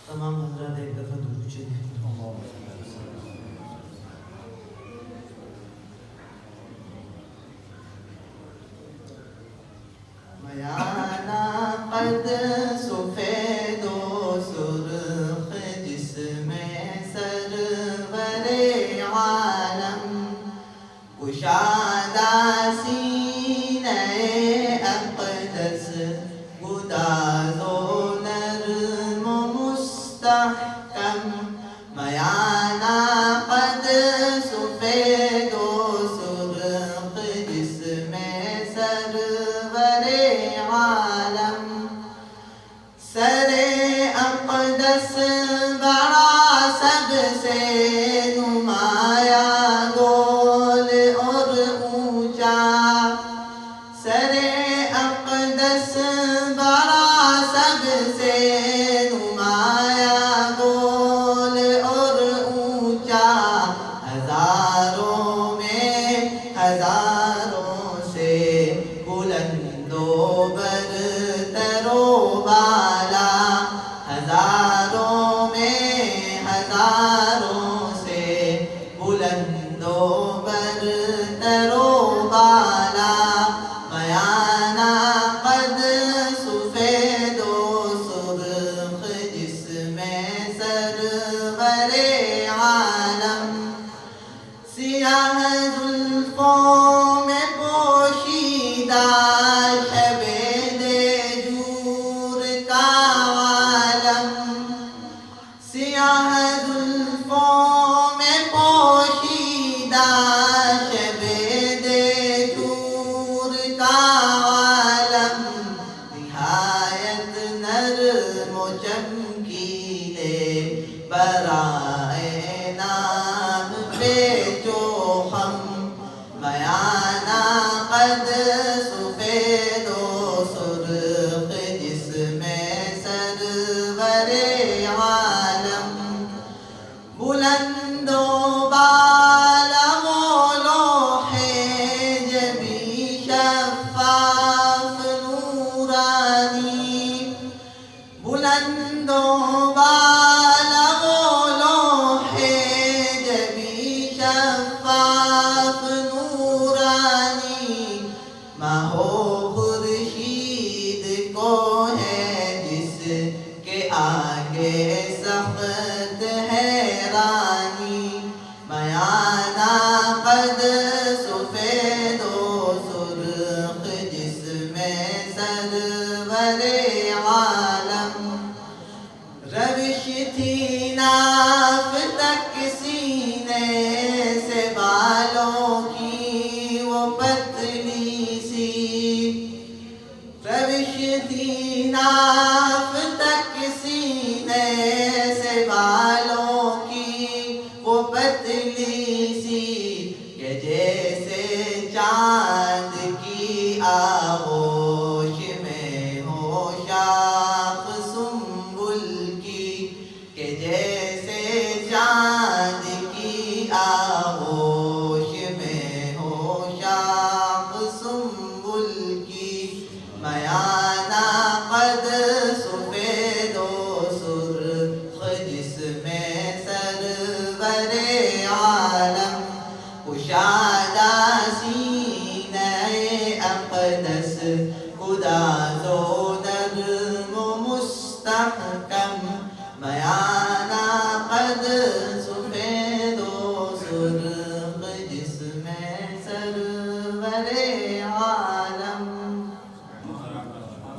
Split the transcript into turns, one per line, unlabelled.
تمام حضرات ایک دفعہ درود چلیں. میانہ قد سفید و سرخ جسم سرور عالم کشادہ سینہ اقدس گداز و نرم و مستحکم. میانہ قد سفید و سرخ جسم سرور عالم سر اقدس بڑا سب سے نمایاں گول اور اونچا. سر اقدس بڑا سب سے نمایاں گول اور اونچا. ہزاروں میں ہزاروں سے بلند و برتر و بالا. ہزاروں میں ہزاروں سے بلند و برتر و بالا. میانہ قد سفید و سرخ جسم سرور عالم سیاہ زلفوں میں پوشیدہ شب دیجور کا عالم. سیاہ زلفوں میں پوشیدہ شب دیجور کا عالم. نہایت نرم و چمکیلے برائے نام پہ جو ہم. میانہ قد سفید و سرخ جسم سرور عالم بلند و بالغ و لوح جبی شفاف نورانی. بلند و بالغ و لوح جبی شفاف نورانی. ماہ و خورشید کو ہے جس کے آگے سخت حیرانی. میانہ قد سفید و سرخ جسم سرور عالم روش تھی ناف تک سینے سے بالوں کی وہ پتلی سی. روش تھی ناف تک سینے سے بالوں کی وہ پتلی سی. کہ جیسے چاند کی آغوش میں ہو شاخ سنبل کی. کہ جیسے چاند کی آغوش میں ہو شاخ سنبل کی. میانہ قد سفید و سرخ جسم سرور عالم کشادہ سینہ اقدس گداز و نرم و مستحکم. میانہ قد سفید و سرخ جسم سرور عالم